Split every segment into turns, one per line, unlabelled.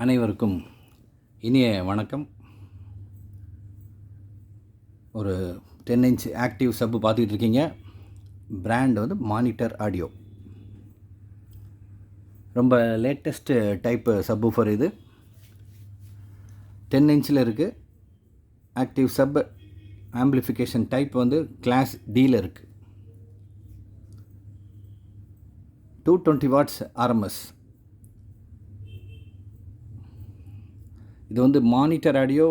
அனைவருக்கும் இனிய வணக்கம். ஒரு 10 இன்ச் ஆக்டிவ் சப்பு பார்த்துக்கிட்டு இருக்கீங்க. பிராண்ட் வந்து மானிட்டர் ஆடியோ. ரொம்ப லேட்டஸ்ட்டு டைப்பு சப்வூஃபர் இது. 10 இன்ச்சில் இருக்குது. ஆக்டிவ் சப் ஆம்பிளிஃபிகேஷன் டைப் வந்து கிளாஸ் டியில் இருக்குது. 220 வாட்ஸ் ஆர்எம்எஸ். இது வந்து மானிட்டர் ஆடியோ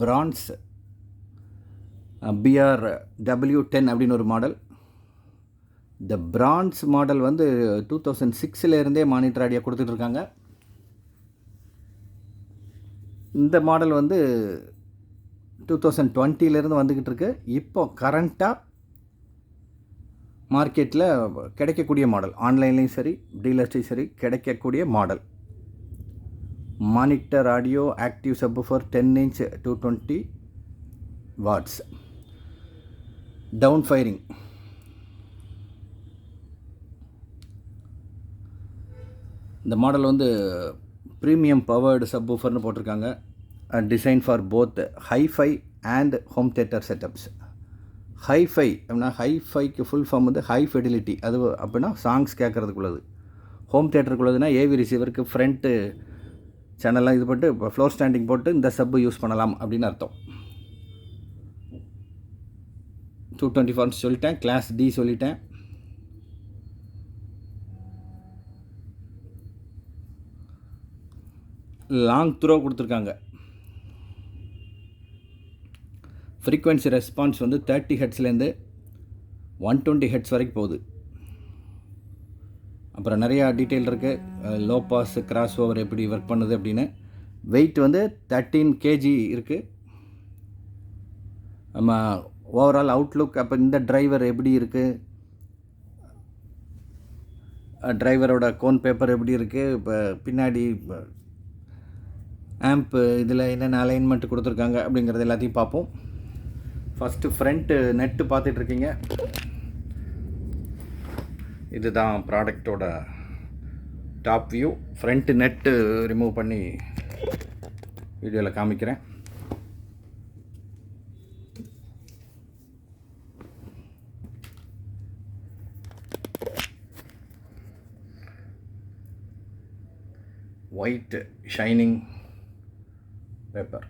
பிரான்ஸ் BRW10 அப்படின்னு ஒரு மாடல். இந்த பிரான்ஸ் மாடல் வந்து 2006 இருந்தே மானிட்டர் ஆடியோ கொடுத்துட்ருக்காங்க. இந்த மாடல் வந்து 2020 வந்துக்கிட்டு இருக்கு. இப்போ கரண்ட்டாக மார்க்கெட்டில் கிடைக்கக்கூடிய மாடல், ஆன்லைன்லேயும் சரி டீலர்ஸ்லையும் சரி கிடைக்கக்கூடிய model monitor audio active subwoofer 10 inch 220 watts down firing. இந்த மாடல் வந்து ப்ரீமியம் பவர்டு சப்வூஃபர்னு போட்டிருக்காங்க. Design for both hi-fi and home theatre setups. Hi-fi அப்படின்னா ஹைஃபைக்கு ஃபுல் ஃபார்ம் வந்து ஹை ஃபெடிலிட்டி. அது அப்படின்னா சாங்ஸ் கேட்குறதுக்குள்ளது. ஹோம் தியேட்டருக்குள்ளதுன்னா ஏவி ரிசீவருக்கு ஃப்ரண்ட்டு சேனல்லாம் இது போட்டு இப்போ ஃப்ளோர் ஸ்டாண்டிங் போட்டு இந்த சப்பு யூஸ் பண்ணலாம் அப்படின்னு அர்த்தம். 220 வாட்ஸ் சொல்லிட்டேன், கிளாஸ் டி சொல்லிட்டேன். லாங் த்ரோ கொடுத்துருக்காங்க. ஃப்ரீக்வன்சி ரெஸ்பான்ஸ் வந்து 30 ஹெட்ஸ்லேருந்து 120 ஹெட்ஸ் வரைக்கும் போகுது. அப்புறம் நிறையா டீட்டெயில் இருக்குது. லோ பாஸ் கிராஸ் ஓவர் எப்படி ஒர்க் பண்ணுது அப்படின்னு. வெயிட் வந்து 13 kg இருக்குது. நம்ம ஓவரால் அவுட்லுக், அப்போ இந்த டிரைவர் எப்படி இருக்குது, டிரைவரோட கோன் பேப்பர் எப்படி இருக்குது, இப்போ பின்னாடி ஆம்ப்பு இதில் என்னென்ன அலைன்மெண்ட் கொடுத்துருக்காங்க அப்படிங்கிறது எல்லாத்தையும் பார்ப்போம். ஃபஸ்ட்டு ஃப்ரண்ட்டு நெட்டு பார்த்துட்ருக்கீங்க. இதுதான் ப்ராடக்டோட top view. Front net remove பண்ணி வீடியோவில் காமிக்கிறேன். White shining paper.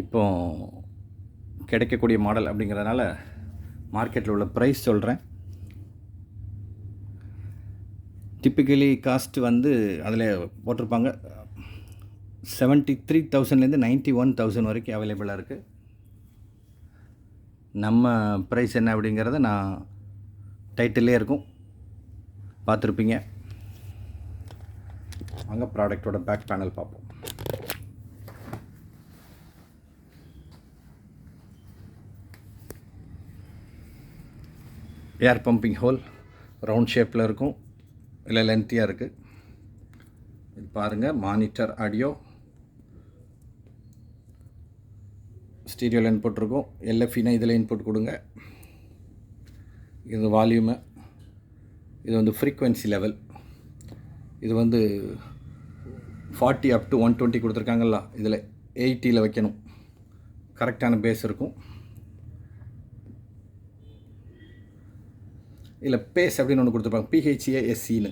இப்போ கிடைக்கக்கூடிய மாடல் அப்படிங்கிறதுனால மார்க்கெட்டில் உள்ள ப்ரைஸ் சொல்கிறேன். டிப்பிக்கலி காஸ்ட் வந்து அதில் போட்டிருப்பாங்க 73,000லேருந்து 91,000 வரைக்கும் அவைலபிளாக இருக்குது. நம்ம ப்ரைஸ் என்ன அப்படிங்கிறத நான் டைட்டிலே இருக்கும், பார்த்துருப்பீங்க. அங்கே ப்ராடக்டோட பேக் பேனல் பார்ப்போம். ஏர் பம்பிங் ஹோல் ரவுண்ட் ஷேப்பில் இருக்கும், இல்லை லென்த்தியாக இருக்குது. இது பாருங்கள், மானிட்டர் ஆடியோ ஸ்டீரியோவில் இன்புட் இருக்கும். எல்எஃப்இனா இதில் இன்புட் கொடுங்க. இது வால்யூமு, இது வந்து ஃப்ரீக்வன்சி லெவல். இது வந்து 40 up to 120 கொடுத்துருக்காங்கல்ல, இதில் 80 வைக்கணும். கரெக்டான பேஸ் இருக்கும். இல்லை பேஸ் அப்படின்னு ஒன்று கொடுத்துருப்பாங்க, PHASன்னு.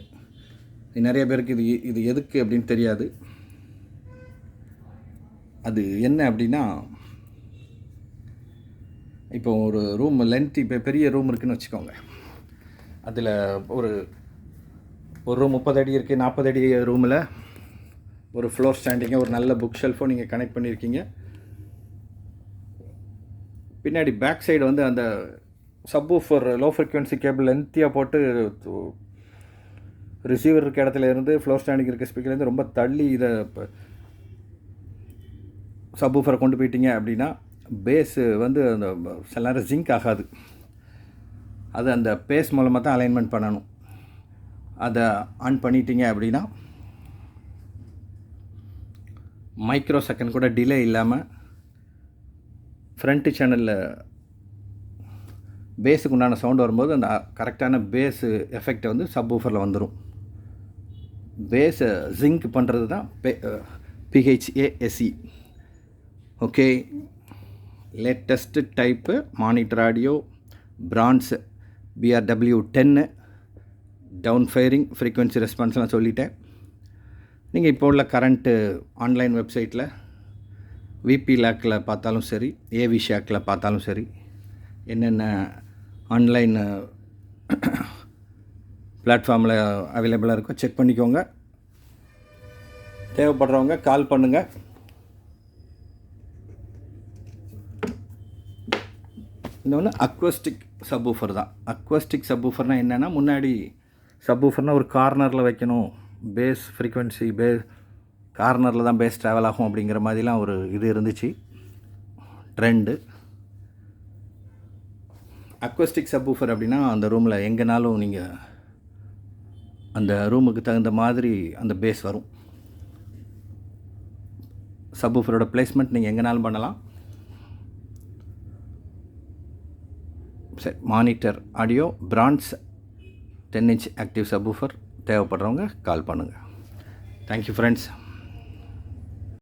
நிறைய பேருக்கு இது எதுக்கு அப்படின்னு தெரியாது. அது என்ன அப்படின்னா, இப்போ ஒரு ரூம் லென்த், இப்போ பெரிய ரூம் இருக்குதுன்னு வச்சுக்கோங்க. அதில் ஒரு ரூம் 30 அடி இருக்குது. 40 அடி ரூமில் ஒரு ஃப்ளோர் ஸ்டாண்டிங்கை, ஒரு நல்ல புக் ஷெல்ஃபோ நீங்கள் கனெக்ட் பண்ணியிருக்கீங்க. பின்னாடி பேக் சைடு வந்து அந்த சப்வூஃபர் லோ ஃப்ரீக்வன்சி கேபிள் லென்த்தியாக போட்டு ரிசீவர் இருக்க இடத்துல இருந்து ஃப்ளோர் ஸ்டாண்டிங் இருக்க ஸ்பீக்கர்லேருந்து ரொம்ப தள்ளி இதை சப்வூஃபரை கொண்டு போயிட்டீங்க அப்படின்னா பேஸு வந்து அந்த சில நேரம் ஜிங்க் ஆகாது. அது அந்த பேஸ் மூலமாக தான் அலைன்மெண்ட் பண்ணணும். அதை ஆன் பண்ணிட்டீங்க அப்படின்னா மைக்ரோ செகண்ட் கூட டிலே இல்லாமல் ஃப்ரண்ட்டு சேனலில் பேஸுக்கு உண்டான சவுண்டு வரும்போது அந்த கரெக்டான பேஸு எஃபெக்டை வந்து சப்வூஃபரில் வந்துடும். பேஸை ஜிங்க் பண்ணுறது தான் PHASE. Okay, latest type monitor audio brands BRW10 down firing frequency ரெஸ்பான்ஸ்லாம் சொல்லிட்டேன். நீங்கள் இப்போ உள்ள கரண்ட்டு ஆன்லைன் வெப்சைட்டில் விபி லேக்கில் பார்த்தாலும் சரி, ஏவி ஷேக்கில் பார்த்தாலும் சரி, என்னென்ன ஆன்லைன் பிளாட்ஃபார்மில் அவைலபிளாக இருக்கோ செக் பண்ணிக்கோங்க. தேவைப்படுறவங்க கால் பண்ணுங்கள். இன்னொன்று அக்வஸ்டிக் சப்வூஃபர் தான். அக்வஸ்டிக் சப்வூஃபர்னால் என்னென்னா, முன்னாடி சப்வூஃபர்னால் ஒரு கார்னரில் வைக்கணும், பேஸ் ஃப்ரீக்வன்சி கார்னரில் தான் பேஸ் ட்ராவல் ஆகும் அப்படிங்கிற மாதிரிலாம் ஒரு இது இருந்துச்சு, ட்ரெண்டு. அக்வஸ்டிக் சப்வூஃபர் அப்படின்னா அந்த ரூமில் எங்கேனாலும் நீங்கள் அந்த ரூமுக்கு தகுந்த மாதிரி அந்த பேஸ் வரும். சப்வூஃபரோட பிளேஸ்மெண்ட் நீங்கள் எங்கேனாலும் பண்ணலாம். சரி, monitor audio brands 10 inch active subwoofer தேவைப்படுறவங்க கால் பண்ணுங்கள். Thank you friends.